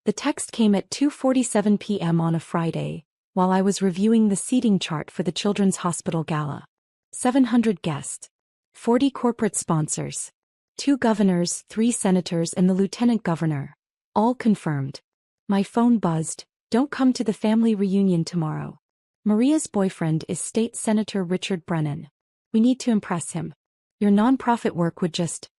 The text came at 2:47 p.m. on a Friday, while I was reviewing the seating chart for the Children's Hospital Gala. 700 guests. 40 corporate sponsors. 2 governors, 3 senators and the lieutenant governor. All confirmed. My phone buzzed. Don't come to the family reunion tomorrow. Maria's boyfriend is State Senator Richard Brennan. We need to impress him. Your nonprofit work would just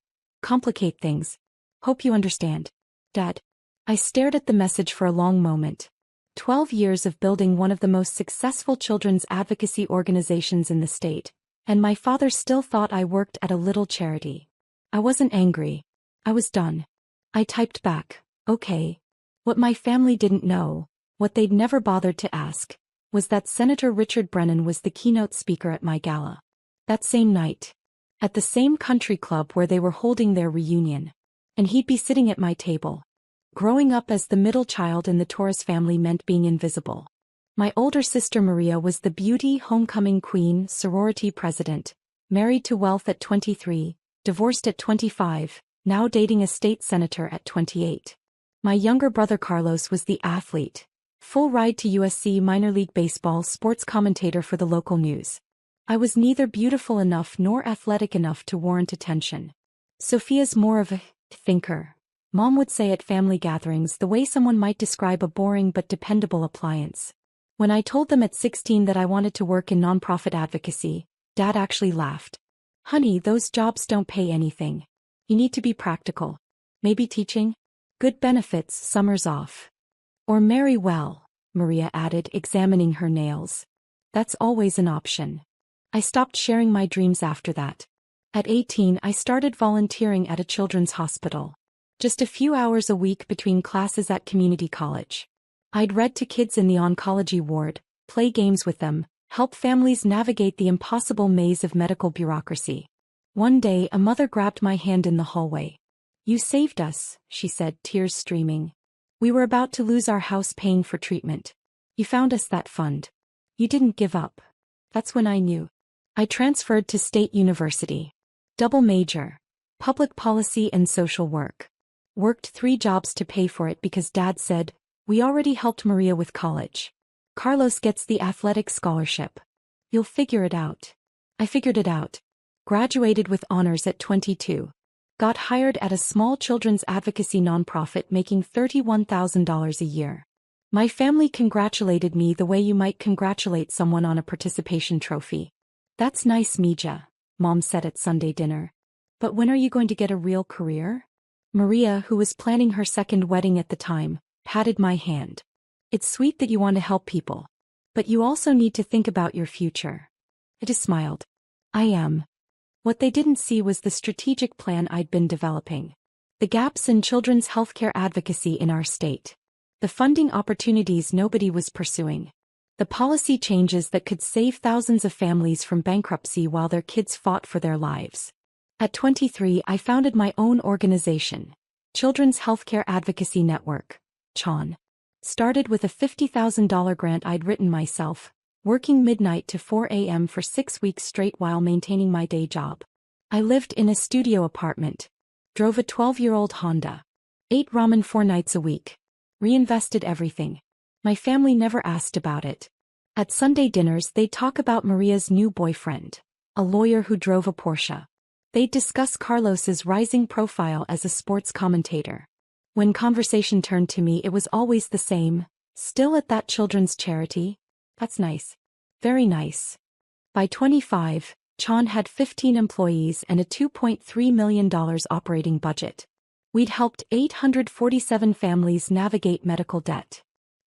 complicate things. Hope you understand. Dad. I stared at the message for a long moment. 12 years of building one of the most successful children's advocacy organizations in the state, and my father still thought I worked at a little charity. I wasn't angry. I was done. I typed back, okay. What my family didn't know, what they'd never bothered to ask, was that Senator Richard Brennan was the keynote speaker at my gala. That same night. At the same country club where they were holding their reunion. And he'd be sitting at my table. Growing up as the middle child in the Torres family meant being invisible. My older sister Maria was the beauty homecoming queen, sorority president, married to wealth at 23, divorced at 25, now dating a state senator at 28. My younger brother Carlos was the athlete, full ride to USC minor league baseball sports commentator for the local news. I was neither beautiful enough nor athletic enough to warrant attention. Sophia's more of a thinker. Mom would say at family gatherings the way someone might describe a boring but dependable appliance. When I told them at 16 that I wanted to work in nonprofit advocacy, Dad actually laughed. Honey, those jobs don't pay anything. You need to be practical. Maybe teaching? Good benefits, summers off. Or marry well, Maria added, examining her nails. That's always an option. I stopped sharing my dreams after that. At 18 I started volunteering at a children's hospital. Just a few hours a week between classes at community college. I'd read to kids in the oncology ward, play games with them, help families navigate the impossible maze of medical bureaucracy. One day a mother grabbed my hand in the hallway. You saved us, she said, tears streaming. We were about to lose our house paying for treatment. You found us that fund. You didn't give up. That's when I knew. I transferred to State University. Double major. Public policy and social work. Worked 3 jobs to pay for it because Dad said, we already helped Maria with college. Carlos gets the athletic scholarship. You'll figure it out. I figured it out. Graduated with honors at 22. Got hired at a small children's advocacy nonprofit making $31,000 a year. My family congratulated me the way you might congratulate someone on a participation trophy. That's nice, Mija, Mom said at Sunday dinner. But when are you going to get a real career? Maria, who was planning her second wedding at the time, patted my hand. It's sweet that you want to help people. But you also need to think about your future. I just smiled. I am. What they didn't see was the strategic plan I'd been developing. The gaps in children's healthcare advocacy in our state. The funding opportunities nobody was pursuing. The policy changes that could save thousands of families from bankruptcy while their kids fought for their lives. At 23, I founded my own organization, Children's Healthcare Advocacy Network, CHAN. Started with a $50,000 grant I'd written myself, working midnight to 4 a.m. for 6 weeks straight while maintaining my day job. I lived in a studio apartment, drove a 12-year-old Honda, ate ramen 4 nights a week, reinvested everything. My family never asked about it. At Sunday dinners they'd talk about Maria's new boyfriend, a lawyer who drove a Porsche. They'd discuss Carlos's rising profile as a sports commentator. When conversation turned to me it was always the same. Still at that children's charity? That's nice. Very nice. By 25, CHAN had 15 employees and a $2.3 million operating budget. We'd helped 847 families navigate medical debt.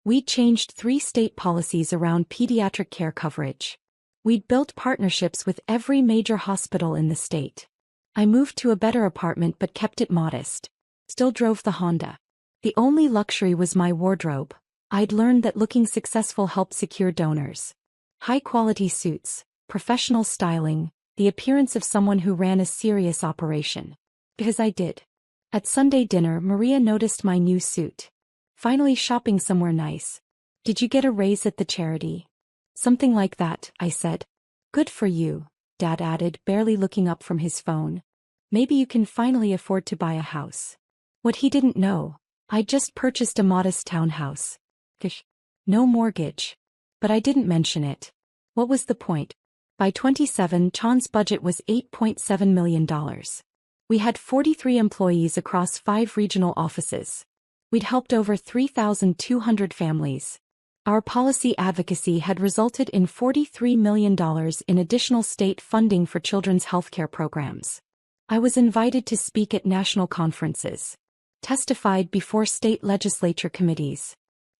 We'd changed 3 state policies around pediatric care coverage. We'd built partnerships with every major hospital in the state. I moved to a better apartment but kept it modest. Still drove the Honda. The only luxury was my wardrobe. I'd learned that looking successful helped secure donors. High-quality suits, professional styling, the appearance of someone who ran a serious operation. Because I did. At Sunday dinner, Maria noticed my new suit. Finally shopping somewhere nice. Did you get a raise at the charity? Something like that, I said. Good for you, Dad added, barely looking up from his phone. Maybe you can finally afford to buy a house. What he didn't know I just purchased a modest townhouse. Gosh. No mortgage. But I didn't mention it. What was the point? By 27, Chan's budget was $8.7 million. We had 43 employees across 5 regional offices. We'd helped over 3,200 families. Our policy advocacy had resulted in $43 million in additional state funding for children's healthcare programs. I was invited to speak at national conferences, testified before state legislature committees,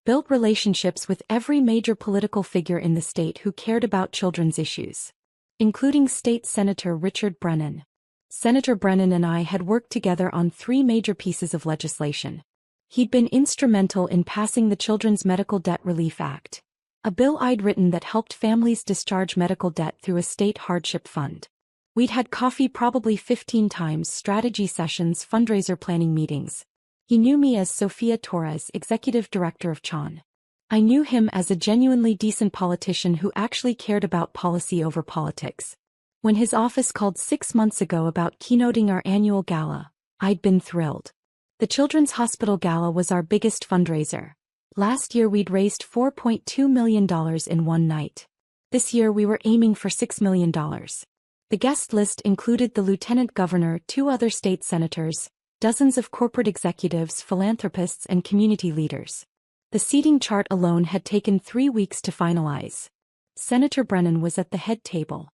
built relationships with every major political figure in the state who cared about children's issues, including State Senator Richard Brennan. Senator Brennan and I had worked together on 3 major pieces of legislation. He'd been instrumental in passing the Children's Medical Debt Relief Act, a bill I'd written that helped families discharge medical debt through a state hardship fund. We'd had coffee probably 15 times, strategy sessions, fundraiser planning meetings. He knew me as Sofia Torres, executive director of CHAN. I knew him as a genuinely decent politician who actually cared about policy over politics. When his office called 6 months ago about keynoting our annual gala, I'd been thrilled. The Children's Hospital Gala was our biggest fundraiser. Last year we'd raised $4.2 million in one night. This year we were aiming for $6 million. The guest list included the Lieutenant Governor, 2 other state senators, dozens of corporate executives, philanthropists, and community leaders. The seating chart alone had taken 3 weeks to finalize. Senator Brennan was at the head table.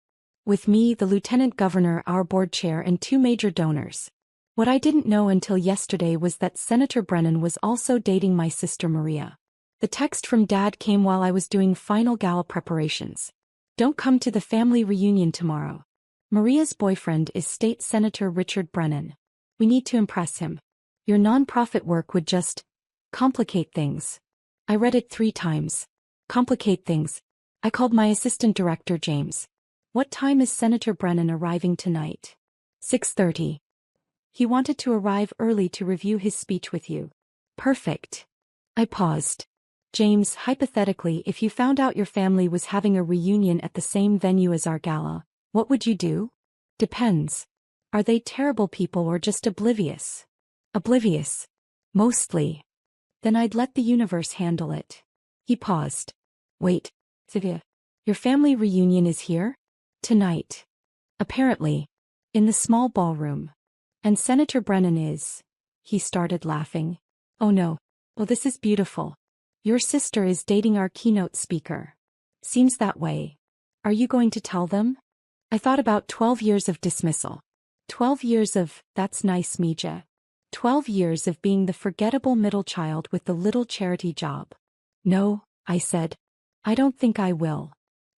With me, the Lieutenant Governor, our board chair, and 2 major donors. What I didn't know until yesterday was that Senator Brennan was also dating my sister Maria. The text from Dad came while I was doing final gala preparations. Don't come to the family reunion tomorrow. Maria's boyfriend is State Senator Richard Brennan. We need to impress him. Your nonprofit work would just complicate things. I read it 3 times. Complicate things. I called my assistant director, James. What time is Senator Brennan arriving tonight? 6:30. He wanted to arrive early to review his speech with you. Perfect. I paused. James, hypothetically, if you found out your family was having a reunion at the same venue as our gala, what would you do? Depends. Are they terrible people or just oblivious? Oblivious. Mostly. Then I'd let the universe handle it. He paused. Wait, Sylvia. Your family reunion is here? Tonight. Apparently. In the small ballroom. And Senator Brennan is. He started laughing. Oh no. Oh, this is beautiful. Your sister is dating our keynote speaker. Seems that way. Are you going to tell them? I thought about 12 years of dismissal. 12 years of, that's nice, Mija. 12 years of being the forgettable middle child with the little charity job. No, I said. I don't think I will.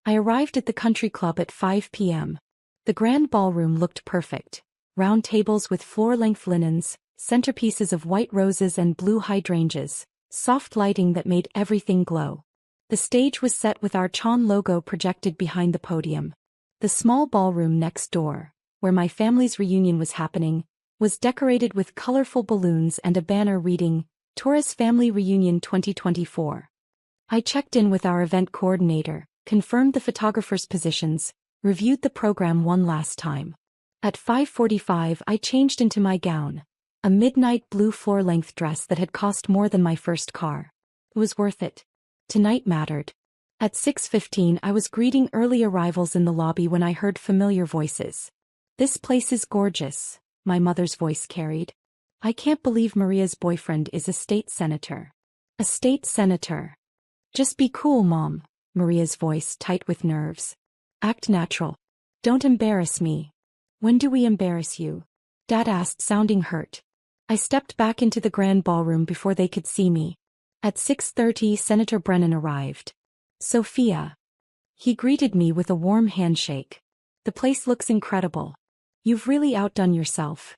I arrived at the country club at 5 p.m. The grand ballroom looked perfect. Round tables with floor-length linens, centerpieces of white roses and blue hydrangeas, soft lighting that made everything glow. The stage was set with our CHAN logo projected behind the podium. The small ballroom next door, where my family's reunion was happening, was decorated with colorful balloons and a banner reading, Torres Family Reunion 2024. I checked in with our event coordinator, confirmed the photographers' positions, reviewed the program one last time. At 5:45 I changed into my gown, a midnight blue floor-length dress that had cost more than my first car. It was worth it. Tonight mattered. At 6:15 I was greeting early arrivals in the lobby when I heard familiar voices. This place is gorgeous, my mother's voice carried. I can't believe Maria's boyfriend is a state senator. A state senator. Just be cool, Mom, Maria's voice tight with nerves. Act natural. Don't embarrass me. When do we embarrass you? Dad asked, sounding hurt. I stepped back into the grand ballroom before they could see me. At 6:30 Senator Brennan arrived. Sophia. He greeted me with a warm handshake. The place looks incredible. You've really outdone yourself.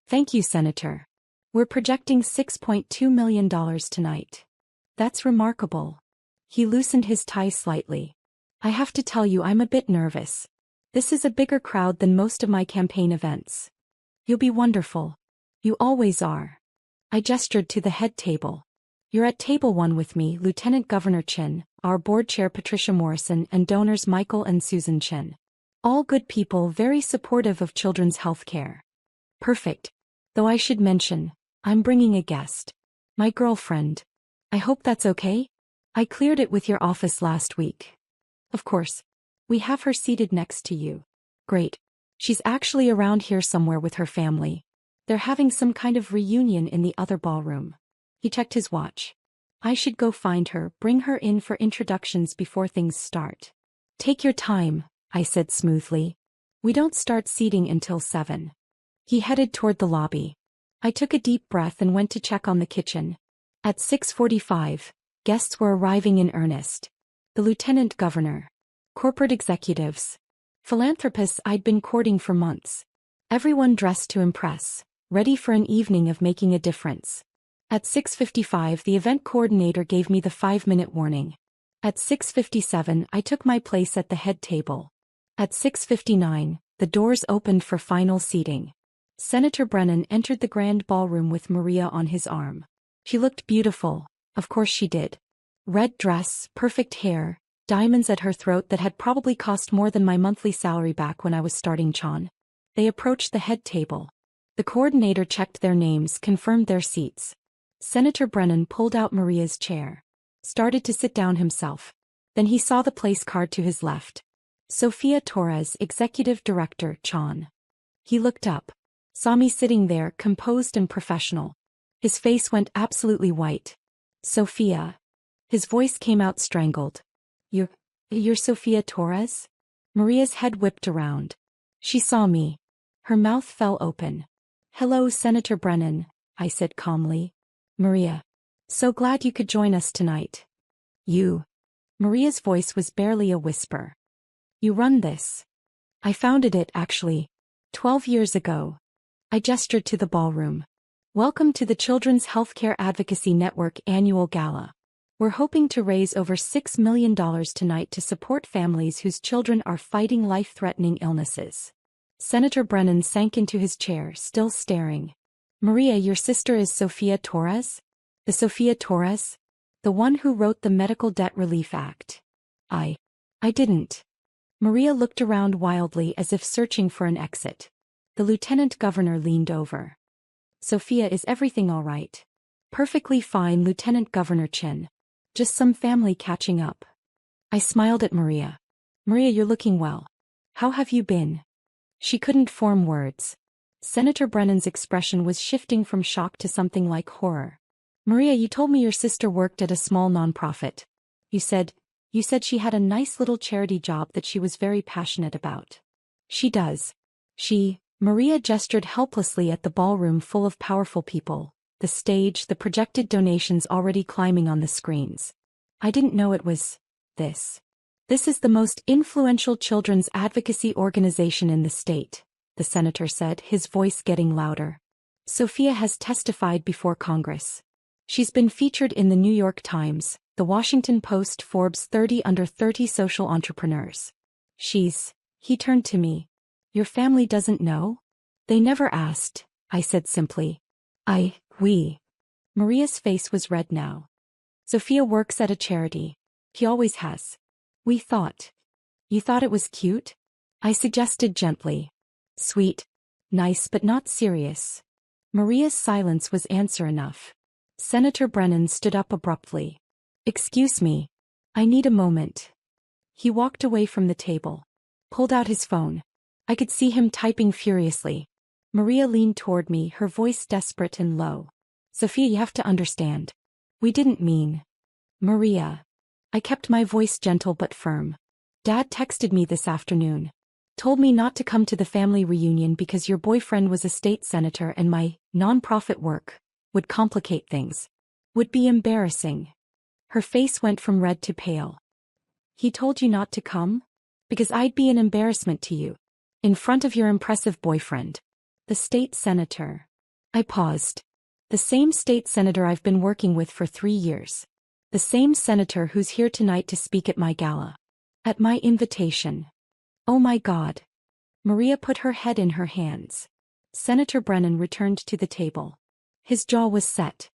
Thank you, Senator. We're projecting $6.2 million tonight. That's remarkable. He loosened his tie slightly. I have to tell you, I'm a bit nervous. This is a bigger crowd than most of my campaign events. You'll be wonderful. You always are. I gestured to the head table. You're at table 1 with me, Lieutenant Governor Chin, our board chair Patricia Morrison, and donors Michael and Susan Chin. All good people, very supportive of children's health care. Perfect. Though I should mention, I'm bringing a guest. My girlfriend. I hope that's okay? I cleared it with your office last week. Of course. We have her seated next to you. Great. She's actually around here somewhere with her family. They're having some kind of reunion in the other ballroom. He checked his watch. I should go find her, bring her in for introductions before things start. Take your time, I said smoothly. We don't start seating until 7. He headed toward the lobby. I took a deep breath and went to check on the kitchen. At 6:45, guests were arriving in earnest. The lieutenant governor, corporate executives, philanthropists I'd been courting for months. Everyone dressed to impress, ready for an evening of making a difference. At 6:55, the event coordinator gave me the 5-minute warning. At 6:57, I took my place at the head table. At 6:59, the doors opened for final seating. Senator Brennan entered the grand ballroom with Maria on his arm. She looked beautiful, of course she did. Red dress, perfect hair, diamonds at her throat that had probably cost more than my monthly salary back when I was starting Chan. They approached the head table. The coordinator checked their names, confirmed their seats. Senator Brennan pulled out Maria's chair. Started to sit down himself. Then he saw the place card to his left. Sofia Torres, Executive Director, Chan. He looked up. Saw me sitting there, composed and professional. His face went absolutely white. Sofia. His voice came out strangled. You're Sofia Torres? Maria's head whipped around. She saw me. Her mouth fell open. Hello, Senator Brennan, I said calmly. Maria. So glad you could join us tonight. You. Maria's voice was barely a whisper. You run this. I founded it, actually. 12 years ago. I gestured to the ballroom. Welcome to the Children's Healthcare Advocacy Network Annual Gala. We're hoping to raise over $6 million tonight to support families whose children are fighting life-threatening illnesses. Senator Brennan sank into his chair, still staring. Maria, your sister is Sofia Torres? The Sofia Torres? The one who wrote the Medical Debt Relief Act. I didn't. Maria looked around wildly as if searching for an exit. The lieutenant governor leaned over. Sofia, is everything all right? Perfectly fine, Lieutenant Governor Chin. Just some family catching up. I smiled at Maria. Maria, you're looking well. How have you been? She couldn't form words. Senator Brennan's expression was shifting from shock to something like horror. Maria, you told me your sister worked at a small nonprofit. You said she had a nice little charity job that she was very passionate about. She does. Maria gestured helplessly at the ballroom full of powerful people, the stage, the projected donations already climbing on the screens. I didn't know it was this. This is the most influential children's advocacy organization in the state, the senator said, his voice getting louder. Sofia has testified before Congress. She's been featured in the New York Times, the Washington Post, Forbes 30 Under 30 social entrepreneurs. He turned to me. Your family doesn't know? They never asked, I said simply. We. Maria's face was red now. Sofia works at a charity. He always has. We thought. You thought it was cute? I suggested gently. Sweet. Nice but not serious. Maria's silence was answer enough. Senator Brennan stood up abruptly. Excuse me. I need a moment. He walked away from the table. Pulled out his phone. I could see him typing furiously. Maria leaned toward me, her voice desperate and low. Sofia, you have to understand. We didn't mean. Maria. I kept my voice gentle but firm. Dad texted me this afternoon. Told me not to come to the family reunion because your boyfriend was a state senator and my nonprofit work would complicate things. Would be embarrassing. Her face went from red to pale. He told you not to come? Because I'd be an embarrassment to you. In front of your impressive boyfriend. The state senator. I paused. The same state senator I've been working with for 3 years. The same senator who's here tonight to speak at my gala. At my invitation. Oh my God. Maria put her head in her hands. Senator Brennan returned to the table. His jaw was set.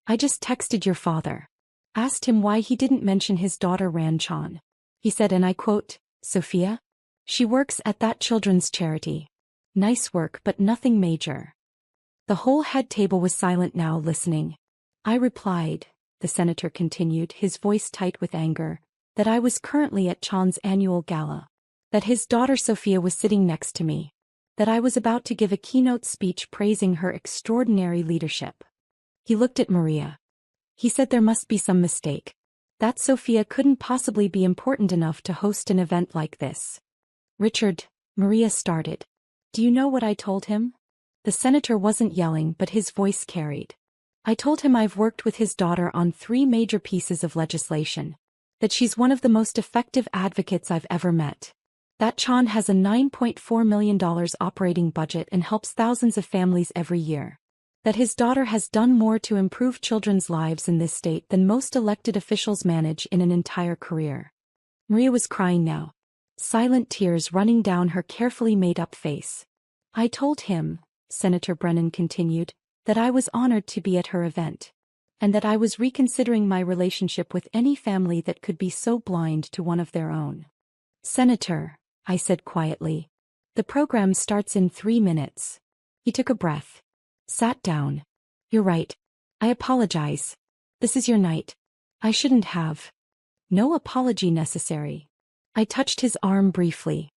I just texted your father. Asked him why he didn't mention his daughter Ran Chan. He said, and I quote, Sofia? She works at that children's charity. Nice work but nothing major. The whole head table was silent now, listening. I replied, the senator continued, his voice tight with anger, that I was currently at Chan's annual gala. That his daughter Sophia was sitting next to me. That I was about to give a keynote speech praising her extraordinary leadership. He looked at Maria. He said there must be some mistake. That Sophia couldn't possibly be important enough to host an event like this. Richard, Maria started. Do you know what I told him? The senator wasn't yelling, but his voice carried. I told him I've worked with his daughter on 3 major pieces of legislation. That she's one of the most effective advocates I've ever met. That Chan has a $9.4 million operating budget and helps thousands of families every year. That his daughter has done more to improve children's lives in this state than most elected officials manage in an entire career. Maria was crying now. Silent tears running down her carefully made-up face. I told him, Senator Brennan continued, that I was honored to be at her event. And that I was reconsidering my relationship with any family that could be so blind to one of their own. Senator, I said quietly. The program starts in 3 minutes. He took a breath. Sat down. You're right. I apologize. This is your night. I shouldn't have. No apology necessary. I touched his arm briefly.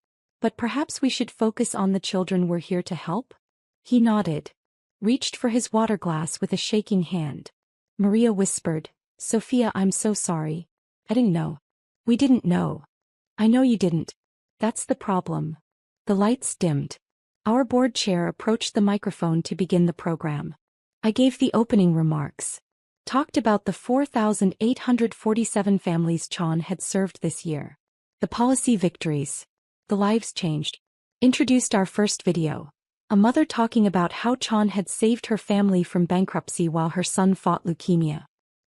But perhaps we should focus on the children we're here to help? He nodded. Reached for his water glass with a shaking hand. Maria whispered, Sophia, I'm so sorry. I didn't know. We didn't know. I know you didn't. That's the problem. The lights dimmed. Our board chair approached the microphone to begin the program. I gave the opening remarks. Talked about the 4,847 families Chan had served this year. The policy victories. The lives changed. Introduced our first video. A mother talking about how Chan had saved her family from bankruptcy while her son fought leukemia.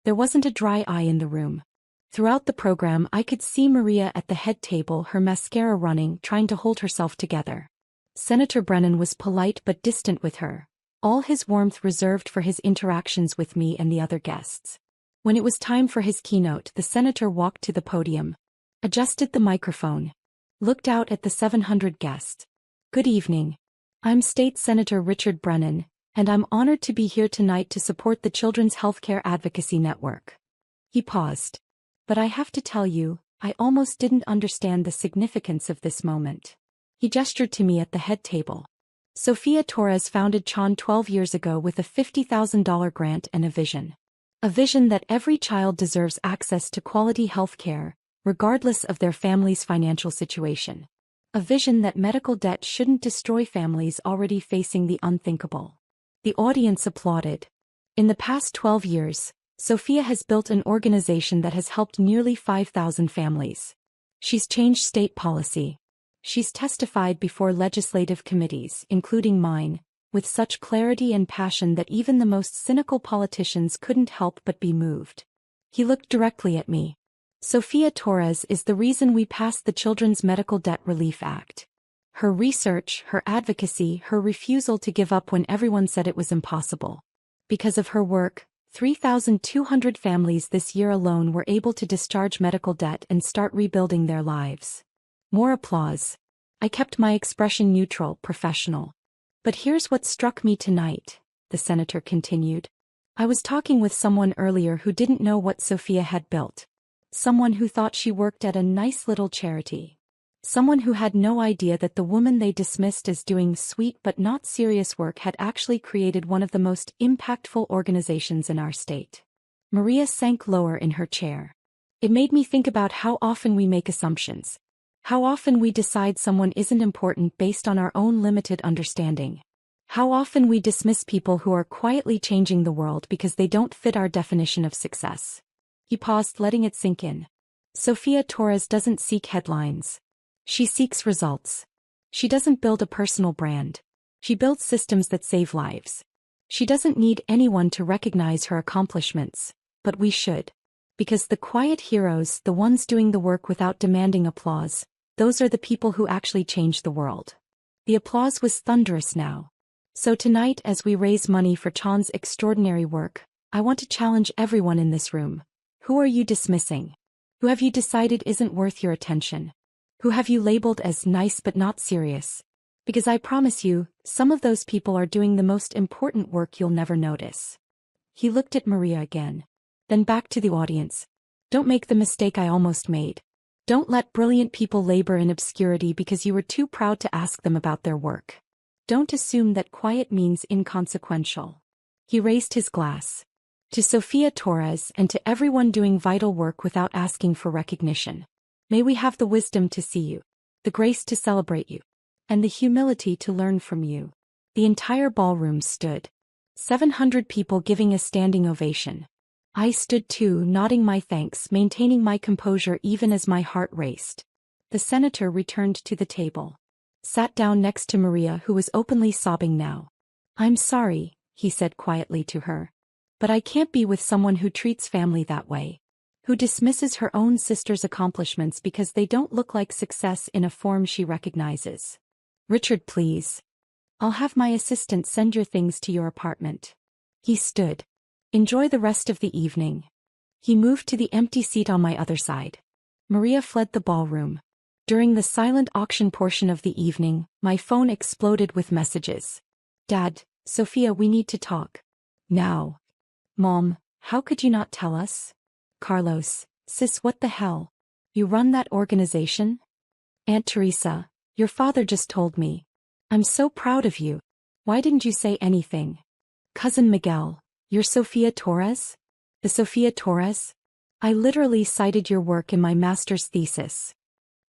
There wasn't a dry eye in the room. Throughout the program I could see Maria at the head table, her mascara running, trying to hold herself together. Senator Brennan was polite but distant with her, all his warmth reserved for his interactions with me and the other guests. When it was time for his keynote, the senator walked to the podium, adjusted the microphone, looked out at the 700 guests. Good evening. I'm State Senator Richard Brennan, and I'm honored to be here tonight to support the Children's Healthcare Advocacy Network. He paused. But I have to tell you, I almost didn't understand the significance of this moment. He gestured to me at the head table. Sophia Torres founded Chan 12 years ago with a $50,000 grant and a vision. A vision that every child deserves access to quality health care, regardless of their family's financial situation. A vision that medical debt shouldn't destroy families already facing the unthinkable. The audience applauded. In the past 12 years, Sophia has built an organization that has helped nearly 5,000 families. She's changed state policy. She's testified before legislative committees, including mine, with such clarity and passion that even the most cynical politicians couldn't help but be moved. He looked directly at me. Sophia Torres is the reason we passed the Children's Medical Debt Relief Act. Her research, her advocacy, her refusal to give up when everyone said it was impossible. Because of her work, 3,200 families this year alone were able to discharge medical debt and start rebuilding their lives. More applause. I kept my expression neutral, professional. But here's what struck me tonight, the senator continued. I was talking with someone earlier who didn't know what Sophia had built. Someone who thought she worked at a nice little charity. Someone who had no idea that the woman they dismissed as doing sweet but not serious work had actually created one of the most impactful organizations in our state. Maria sank lower in her chair. It made me think about how often we make assumptions. How often we decide someone isn't important based on our own limited understanding. How often we dismiss people who are quietly changing the world because they don't fit our definition of success. He paused, letting it sink in. Sophia Torres doesn't seek headlines. She seeks results. She doesn't build a personal brand. She builds systems that save lives. She doesn't need anyone to recognize her accomplishments, but we should. Because the quiet heroes, the ones doing the work without demanding applause, those are the people who actually change the world. The applause was thunderous now. So tonight, as we raise money for Chan's extraordinary work, I want to challenge everyone in this room. Who are you dismissing? Who have you decided isn't worth your attention? Who have you labeled as nice but not serious? Because I promise you, some of those people are doing the most important work you'll never notice. He looked at Maria again. Then back to the audience. Don't make the mistake I almost made. Don't let brilliant people labor in obscurity because you were too proud to ask them about their work. Don't assume that quiet means inconsequential. He raised his glass. To Sofia Torres and to everyone doing vital work without asking for recognition. May we have the wisdom to see you, the grace to celebrate you, and the humility to learn from you. The entire ballroom stood. 700 people giving a standing ovation. I stood too, nodding my thanks, maintaining my composure even as my heart raced. The senator returned to the table. Sat down next to Maria, who was openly sobbing now. I'm sorry, he said quietly to her. But I can't be with someone who treats family that way. Who dismisses her own sister's accomplishments because they don't look like success in a form she recognizes. Richard, please. I'll have my assistant send your things to your apartment. He stood. Enjoy the rest of the evening. He moved to the empty seat on my other side. Maria fled the ballroom. During the silent auction portion of the evening, my phone exploded with messages. Dad, Sofia, we need to talk. Now. Mom, how could you not tell us? Carlos, sis, what the hell? You run that organization? Aunt Teresa, your father just told me. I'm so proud of you. Why didn't you say anything? Cousin Miguel, you're Sofia Torres? The Sofia Torres? I literally cited your work in my master's thesis.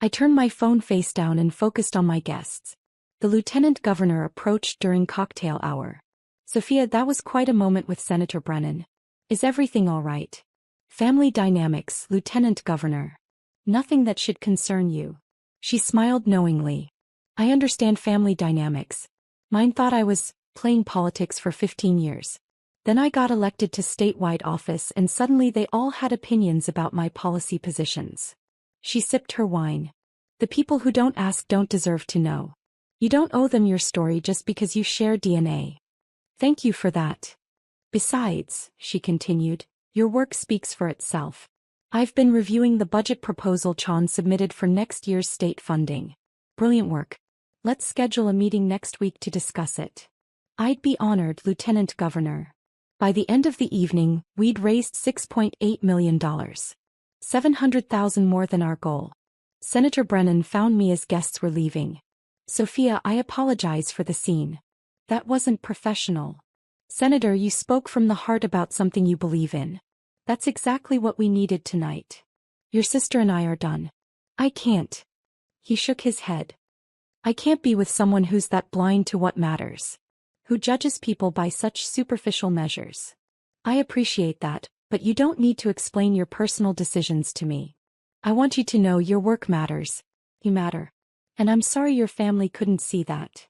I turned my phone face down and focused on my guests. The lieutenant governor approached during cocktail hour. Sofia, that was quite a moment with Senator Brennan. Is everything all right? Family dynamics, Lieutenant Governor. Nothing that should concern you. She smiled knowingly. I understand family dynamics. Mine thought I was playing politics for 15 years. Then I got elected to statewide office and suddenly they all had opinions about my policy positions. She sipped her wine. The people who don't ask don't deserve to know. You don't owe them your story just because you share DNA. Thank you for that. Besides, she continued, your work speaks for itself. I've been reviewing the budget proposal Chan submitted for next year's state funding. Brilliant work. Let's schedule a meeting next week to discuss it. I'd be honored, Lieutenant Governor. By the end of the evening, we'd raised $6.8 million. 700,000 more than our goal. Senator Brennan found me as guests were leaving. Sofia, I apologize for the scene. That wasn't professional. Senator, you spoke from the heart about something you believe in. That's exactly what we needed tonight. Your sister and I are done. I can't. He shook his head. I can't be with someone who's that blind to what matters. Who judges people by such superficial measures. I appreciate that, but you don't need to explain your personal decisions to me. I want you to know your work matters. You matter. And I'm sorry your family couldn't see that.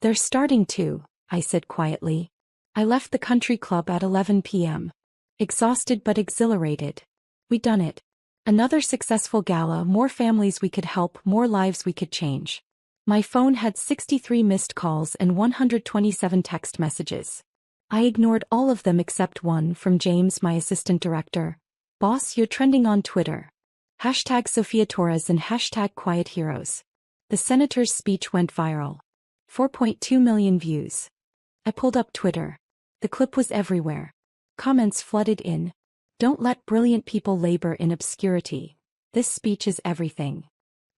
They're starting to, I said quietly. I left the country club at 11 p.m. Exhausted but exhilarated. We'd done it. Another successful gala, more families we could help, more lives we could change. My phone had 63 missed calls and 127 text messages. I ignored all of them except one from James, my assistant director. Boss, you're trending on Twitter. Hashtag Sofia Torres and hashtag Quiet Heroes. The senator's speech went viral. 4.2 million views. I pulled up Twitter. The clip was everywhere. Comments flooded in. Don't let brilliant people labor in obscurity. This speech is everything.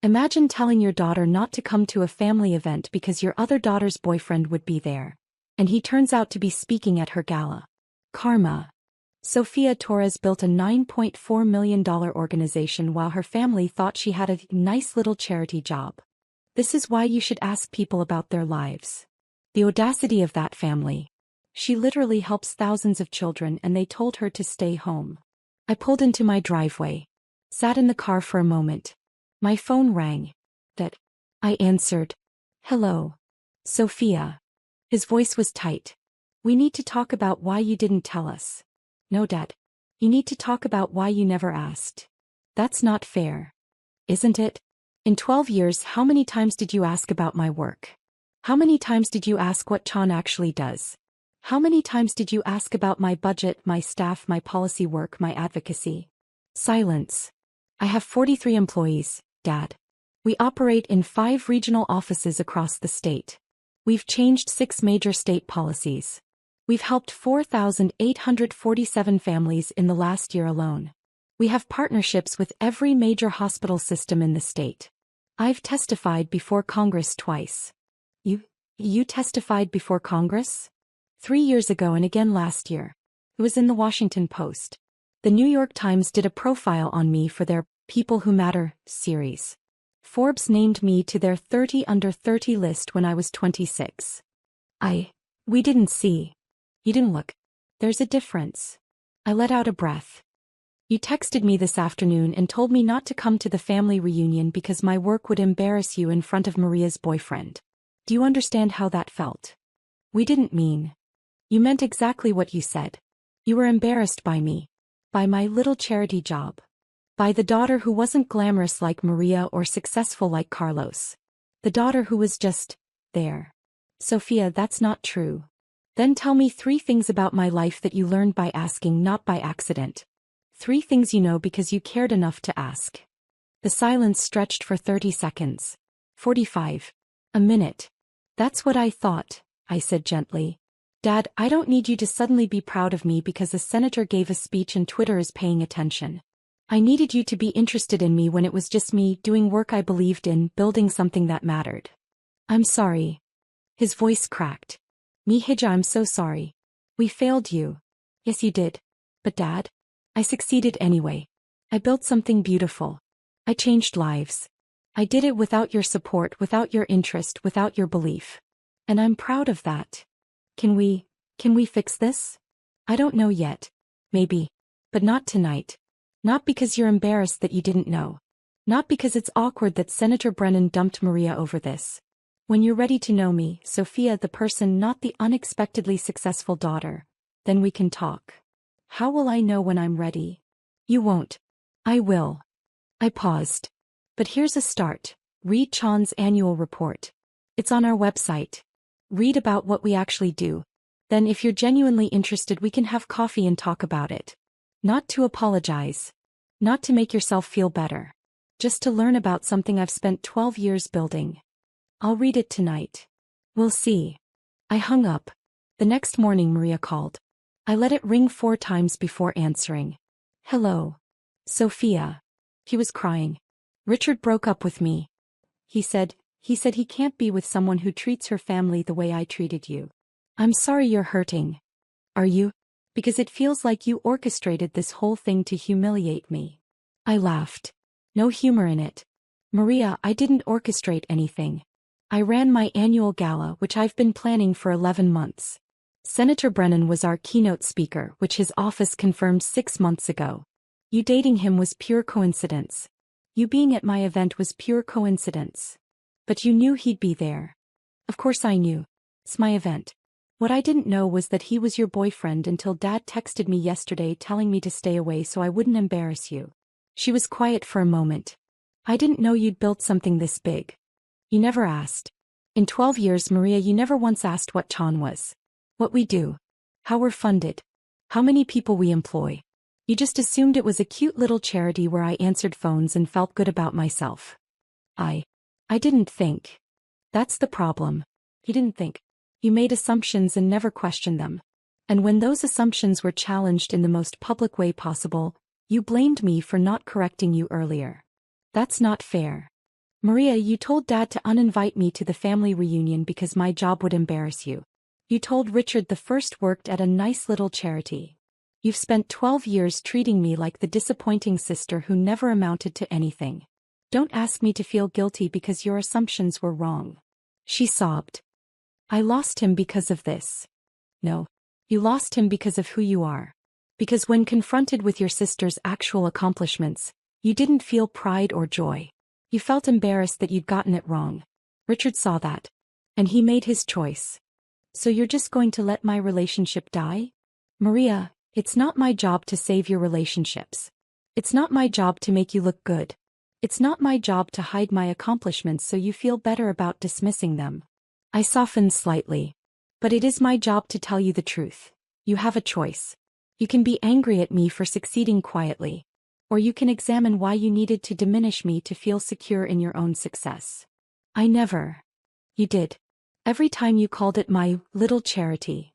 Imagine telling your daughter not to come to a family event because your other daughter's boyfriend would be there. And he turns out to be speaking at her gala. Karma. Sofia Torres built a $9.4 million organization while her family thought she had a nice little charity job. This is why you should ask people about their lives. The audacity of that family. She literally helps thousands of children and they told her to stay home. I pulled into my driveway. Sat in the car for a moment. My phone rang. That. I answered. Hello. Sofia. His voice was tight. We need to talk about why you didn't tell us. No, Dad. You need to talk about why you never asked. That's not fair. Isn't it? In 12 years, how many times did you ask about my work? How many times did you ask what Chan actually does? How many times did you ask about my budget, my staff, my policy work, my advocacy? Silence. I have 43 employees, Dad. We operate in 5 regional offices across the state. We've changed 6 major state policies. We've helped 4,847 families in the last year alone. We have partnerships with every major hospital system in the state. I've testified before Congress twice. You testified before Congress? 3 years ago and again last year. It was in the Washington Post. The New York Times did a profile on me for their People Who Matter series. Forbes named me to their 30 Under 30 list when I was 26. We didn't see. You didn't look. There's a difference. I let out a breath. You texted me this afternoon and told me not to come to the family reunion because my work would embarrass you in front of Maria's boyfriend. Do you understand how that felt? We didn't mean. You meant exactly what you said. You were embarrassed by me. By my little charity job. By the daughter who wasn't glamorous like Maria or successful like Carlos. The daughter who was just there. Sophia, that's not true. Then tell me 3 things about my life that you learned by asking, not by accident. 3 things you know because you cared enough to ask. The silence stretched for 30 seconds. 45. A minute. That's what I thought, I said gently. Dad, I don't need you to suddenly be proud of me because a senator gave a speech and Twitter is paying attention. I needed you to be interested in me when it was just me doing work I believed in, building something that mattered. I'm sorry. His voice cracked. Mihija, I'm so sorry. We failed you. Yes, you did. But Dad? I succeeded anyway. I built something beautiful. I changed lives. I did it without your support, without your interest, without your belief. And I'm proud of that. Can we fix this? I don't know yet. Maybe. But not tonight. Not because you're embarrassed that you didn't know. Not because it's awkward that Senator Brennan dumped Maria over this. When you're ready to know me, Sophia, the person, not the unexpectedly successful daughter, then we can talk. How will I know when I'm ready? You won't. I will. I paused. But here's a start. Read Chan's annual report. It's on our website. Read about what we actually do. Then if you're genuinely interested, we can have coffee and talk about it. Not to apologize. Not to make yourself feel better. Just to learn about something I've spent 12 years building. I'll read it tonight. We'll see. I hung up. The next morning Maria called. I let it ring 4 times before answering. Hello. Sophia. He was crying. Richard broke up with me. He said he can't be with someone who treats her family the way I treated you. I'm sorry you're hurting. Are you? Because it feels like you orchestrated this whole thing to humiliate me. I laughed. No humor in it. Maria, I didn't orchestrate anything. I ran my annual gala, which I've been planning for 11 months. Senator Brennan was our keynote speaker, which his office confirmed 6 months ago. You dating him was pure coincidence. You being at my event was pure coincidence. But you knew he'd be there. Of course I knew. It's my event. What I didn't know was that he was your boyfriend until Dad texted me yesterday telling me to stay away so I wouldn't embarrass you. She was quiet for a moment. I didn't know you'd built something this big. You never asked. In 12 years, Maria, you never once asked what Chan was. What we do. How we're funded. How many people we employ. You just assumed it was a cute little charity where I answered phones and felt good about myself. I didn't think. That's the problem. You didn't think. You made assumptions and never questioned them. And when those assumptions were challenged in the most public way possible, you blamed me for not correcting you earlier. That's not fair. Maria, you told Dad to uninvite me to the family reunion because my job would embarrass you. You told Richard the first worked at a nice little charity. You've spent 12 years treating me like the disappointing sister who never amounted to anything. Don't ask me to feel guilty because your assumptions were wrong. She sobbed. I lost him because of this. No. You lost him because of who you are. Because when confronted with your sister's actual accomplishments, you didn't feel pride or joy. You felt embarrassed that you'd gotten it wrong. Richard saw that. And he made his choice. So you're just going to let my relationship die? Maria, it's not my job to save your relationships. It's not my job to make you look good. It's not my job to hide my accomplishments so you feel better about dismissing them. I softened slightly. But it is my job to tell you the truth. You have a choice. You can be angry at me for succeeding quietly. Or you can examine why you needed to diminish me to feel secure in your own success. I never. You did. Every time you called it my little charity.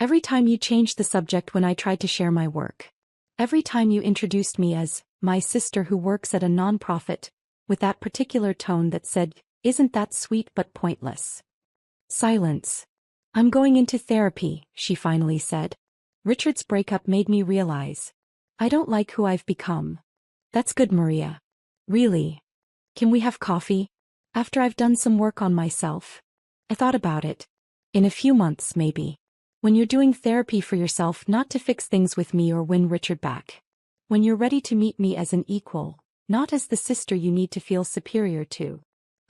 Every time you changed the subject when I tried to share my work. Every time you introduced me as my sister who works at a nonprofit, with that particular tone that said, "Isn't that sweet but pointless?" Silence. "I'm going into therapy," she finally said. Richard's breakup made me realize. I don't like who I've become. That's good, Maria. Really? Can we have coffee? After I've done some work on myself? I thought about it. In a few months, maybe. When you're doing therapy for yourself, not to fix things with me or win Richard back. When you're ready to meet me as an equal, not as the sister you need to feel superior to.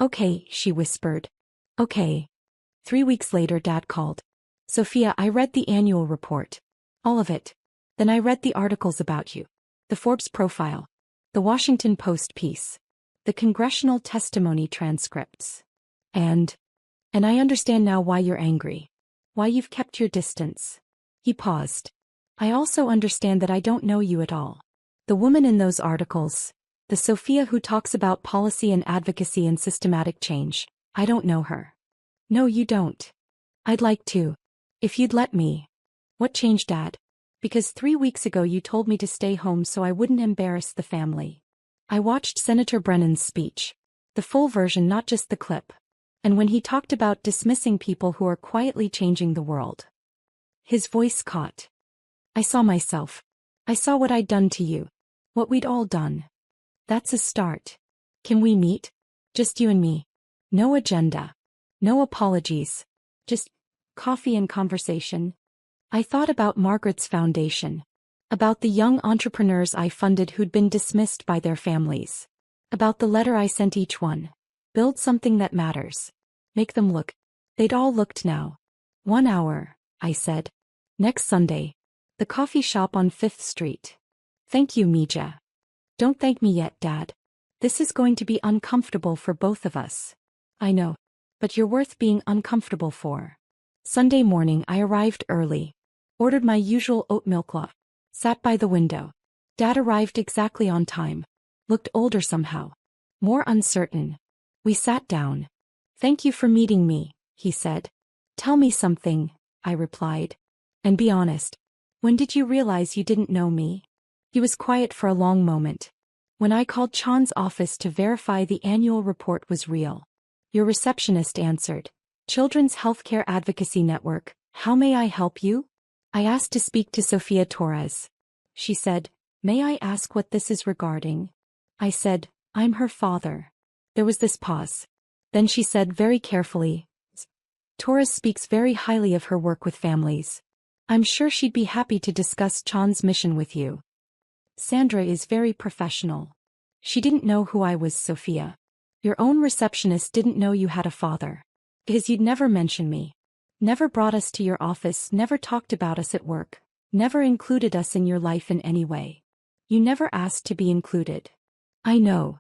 Okay, she whispered. Okay. 3 weeks later, Dad called. Sophia, I read the annual report. All of it. Then I read the articles about you. The Forbes profile. The Washington Post piece. The congressional testimony transcripts. And I understand now why you're angry. Why you've kept your distance. He paused. I also understand that I don't know you at all. The woman in those articles, the Sophia who talks about policy and advocacy and systematic change, I don't know her. No, you don't. I'd like to. If you'd let me. What changed, Dad? Because 3 weeks ago you told me to stay home so I wouldn't embarrass the family. I watched Senator Brennan's speech. The full version, not just the clip. And when he talked about dismissing people who are quietly changing the world. His voice caught. I saw myself. I saw what I'd done to you. What we'd all done. That's a start. Can we meet? Just you and me. No agenda. No apologies. Just coffee and conversation. I thought about Margaret's foundation. About the young entrepreneurs I funded who'd been dismissed by their families. About the letter I sent each one. Build something that matters. Make them look. They'd all looked now. 1 hour, I said. Next Sunday. The coffee shop on 5th Street. Thank you, Mija. Don't thank me yet, Dad. This is going to be uncomfortable for both of us. I know. But you're worth being uncomfortable for. Sunday morning I arrived early. Ordered my usual oat milk latte. Sat by the window. Dad arrived exactly on time. Looked older somehow. More uncertain. We sat down. Thank you for meeting me, he said. Tell me something, I replied. And be honest. When did you realize you didn't know me? He was quiet for a long moment. When I called Chan's office to verify the annual report was real. Your receptionist answered. Children's Healthcare Advocacy Network, how may I help you? I asked to speak to Sophia Torres. She said, may I ask what this is regarding? I said, I'm her father. There was this pause. Then she said very carefully, Torres speaks very highly of her work with families. I'm sure she'd be happy to discuss Chan's mission with you. Sandra is very professional. She didn't know who I was, Sophia. Your own receptionist didn't know you had a father. Because you'd never mention me. Never brought us to your office, never talked about us at work, never included us in your life in any way. You never asked to be included. I know.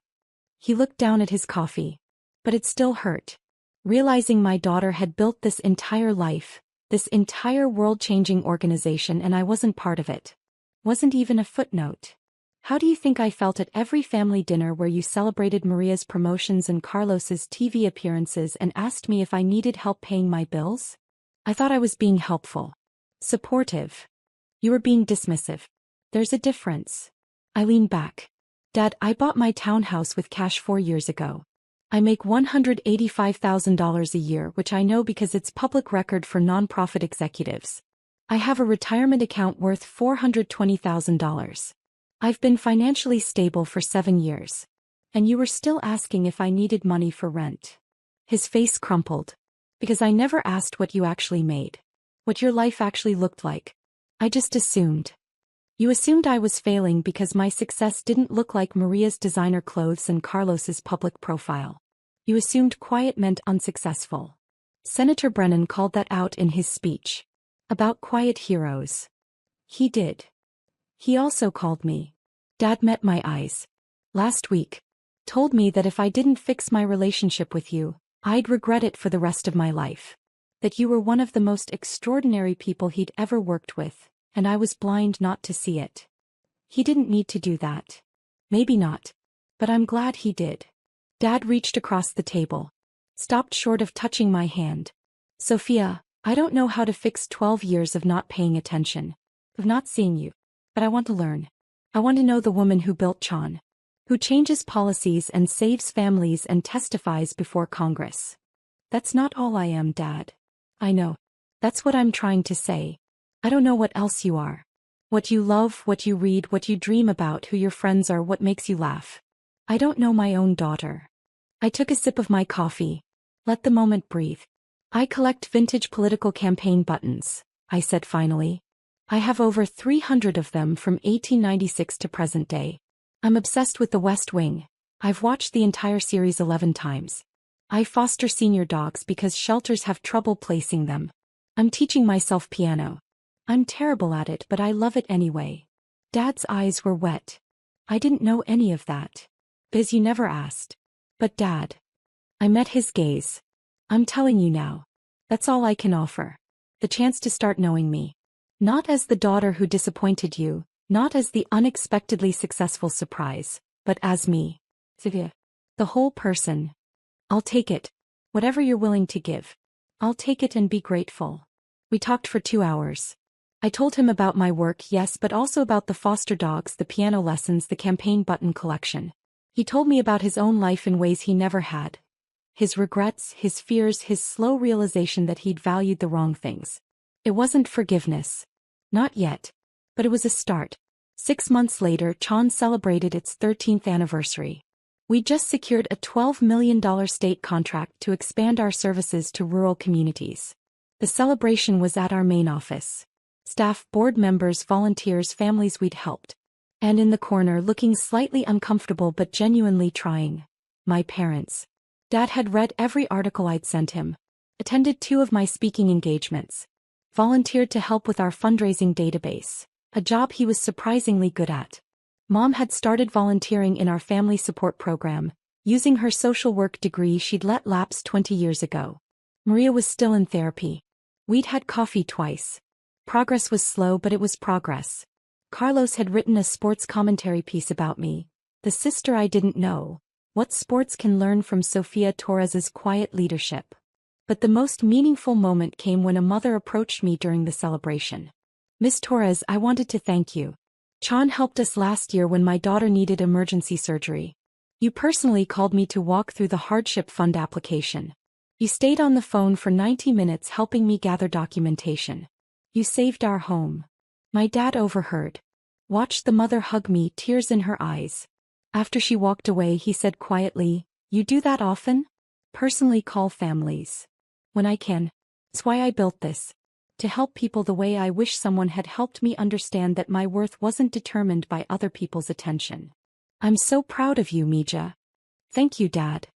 He looked down at his coffee. But it still hurt. Realizing my daughter had built this entire life, this entire world-changing organization, and I wasn't part of it. Wasn't even a footnote. How do you think I felt at every family dinner where you celebrated Maria's promotions and Carlos's TV appearances and asked me if I needed help paying my bills? I thought I was being helpful. Supportive. You were being dismissive. There's a difference. I leaned back. Dad, I bought my townhouse with cash 4 years ago. I make $185,000 a year, which I know because it's public record for nonprofit executives. I have a retirement account worth $420,000. I've been financially stable for 7 years. And you were still asking if I needed money for rent. His face crumpled. Because I never asked what you actually made. What your life actually looked like. I just assumed. You assumed I was failing because my success didn't look like Maria's designer clothes and Carlos's public profile. You assumed quiet meant unsuccessful. Senator Brennan called that out in his speech. About quiet heroes. He did. He also called me. Dad met my eyes. Last week. Told me that if I didn't fix my relationship with you, I'd regret it for the rest of my life. That you were one of the most extraordinary people he'd ever worked with, and I was blind not to see it. He didn't need to do that. Maybe not. But I'm glad he did. Dad reached across the table. Stopped short of touching my hand. Sophia, I don't know how to fix 12 years of not paying attention, of not seeing you, but I want to learn. I want to know the woman who built Chan, who changes policies and saves families and testifies before Congress. That's not all I am, Dad. I know. That's what I'm trying to say. I don't know what else you are. What you love, what you read, what you dream about, who your friends are, what makes you laugh. I don't know my own daughter. I took a sip of my coffee. Let the moment breathe. I collect vintage political campaign buttons, I said finally. I have over 300 of them from 1896 to present day. I'm obsessed with The West Wing. I've watched the entire series 11 times. I foster senior dogs because shelters have trouble placing them. I'm teaching myself piano. I'm terrible at it, but I love it anyway. Dad's eyes were wet. I didn't know any of that. Biz, you never asked. But Dad. I met his gaze. I'm telling you now. That's all I can offer. The chance to start knowing me. Not as the daughter who disappointed you, not as the unexpectedly successful surprise, but as me. Sivya. The whole person. I'll take it. Whatever you're willing to give. I'll take it and be grateful. We talked for 2 hours. I told him about my work, yes, but also about the foster dogs, the piano lessons, the campaign button collection. He told me about his own life in ways he never had. His regrets, his fears, his slow realization that he'd valued the wrong things. It wasn't forgiveness. Not yet. But it was a start. 6 months later, Chan celebrated its 13th anniversary. We just secured a $12 million state contract to expand our services to rural communities. The celebration was at our main office. Staff, board members, volunteers, families we'd helped. And in the corner, looking slightly uncomfortable but genuinely trying. My parents. Dad had read every article I'd sent him. Attended 2 of my speaking engagements. Volunteered to help with our fundraising database. A job he was surprisingly good at. Mom had started volunteering in our family support program, using her social work degree she'd let lapse 20 years ago. Maria was still in therapy. We'd had coffee twice. Progress was slow, but it was progress. Carlos had written a sports commentary piece about me, the sister I didn't know, what sports can learn from Sofia Torres's quiet leadership. But the most meaningful moment came when a mother approached me during the celebration. Miss Torres, I wanted to thank you. Chan helped us last year when my daughter needed emergency surgery. You personally called me to walk through the hardship fund application. You stayed on the phone for 90 minutes helping me gather documentation. You saved our home. My dad overheard. Watched the mother hug me, tears in her eyes. After she walked away, he said quietly, "You do that often? Personally call families. When I can. It's why I built this. To help people the way I wish someone had helped me understand that my worth wasn't determined by other people's attention. I'm so proud of you, Mija." "Thank you, Dad."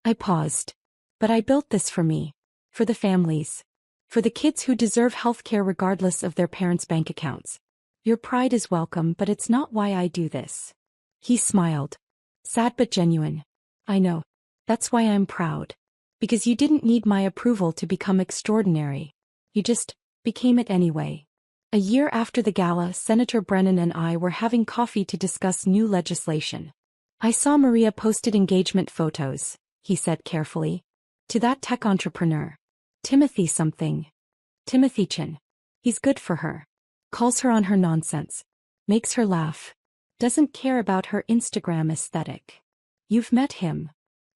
I paused. "But I built this for me. For the families. For the kids who deserve healthcare regardless of their parents' bank accounts. Your pride is welcome, but it's not why I do this." He smiled. Sad but genuine. "I know. That's why I'm proud. Because you didn't need my approval to become extraordinary. You just became it anyway." A year after the gala, Senator Brennan and I were having coffee to discuss new legislation. "I saw Maria posted engagement photos," he said carefully. "To that tech entrepreneur. Timothy something. Timothy Chin. He's good for her. Calls her on her nonsense. Makes her laugh. Doesn't care about her Instagram aesthetic. You've met him.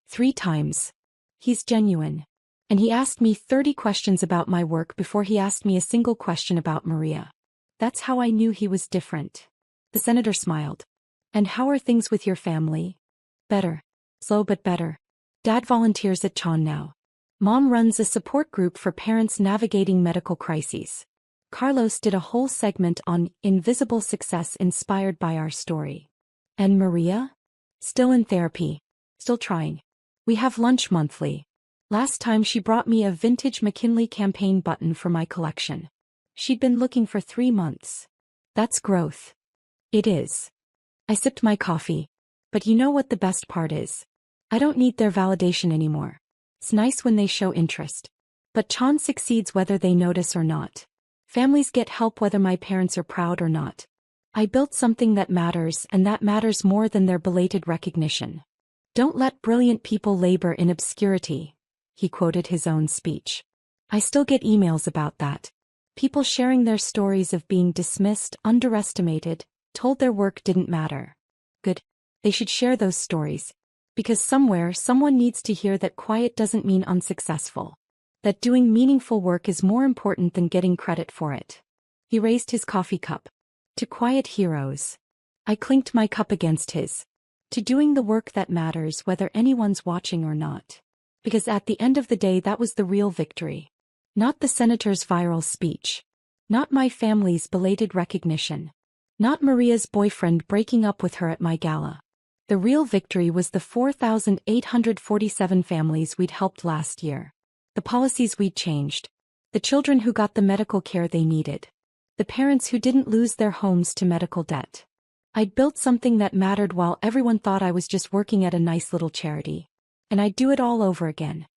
3 times. He's genuine. And he asked me 30 questions about my work before he asked me a single question about Maria. That's how I knew he was different." The senator smiled. "And how are things with your family?" "Better. Slow but better. Dad volunteers at Chan now. Mom runs a support group for parents navigating medical crises. Carlos did a whole segment on invisible success inspired by our story. And Maria? Still in therapy. Still trying. We have lunch monthly. Last time she brought me a vintage McKinley campaign button for my collection. She'd been looking for 3 months. That's growth. It is. I sipped my coffee. But you know what the best part is? I don't need their validation anymore. It's nice when they show interest. But Chan succeeds whether they notice or not. Families get help whether my parents are proud or not. I built something that matters, and that matters more than their belated recognition. "Don't let brilliant people labor in obscurity," he quoted his own speech. I still get emails about that. People sharing their stories of being dismissed, underestimated, told their work didn't matter. Good. They should share those stories. Because somewhere, someone needs to hear that quiet doesn't mean unsuccessful. That doing meaningful work is more important than getting credit for it. He raised his coffee cup. To quiet heroes. I clinked my cup against his. To doing the work that matters whether anyone's watching or not. Because at the end of the day that was the real victory. Not the senator's viral speech. Not my family's belated recognition. Not Maria's boyfriend breaking up with her at my gala. The real victory was the 4,847 families we'd helped last year. The policies we'd changed. The children who got the medical care they needed. The parents who didn't lose their homes to medical debt. I'd built something that mattered while everyone thought I was just working at a nice little charity. And I'd do it all over again.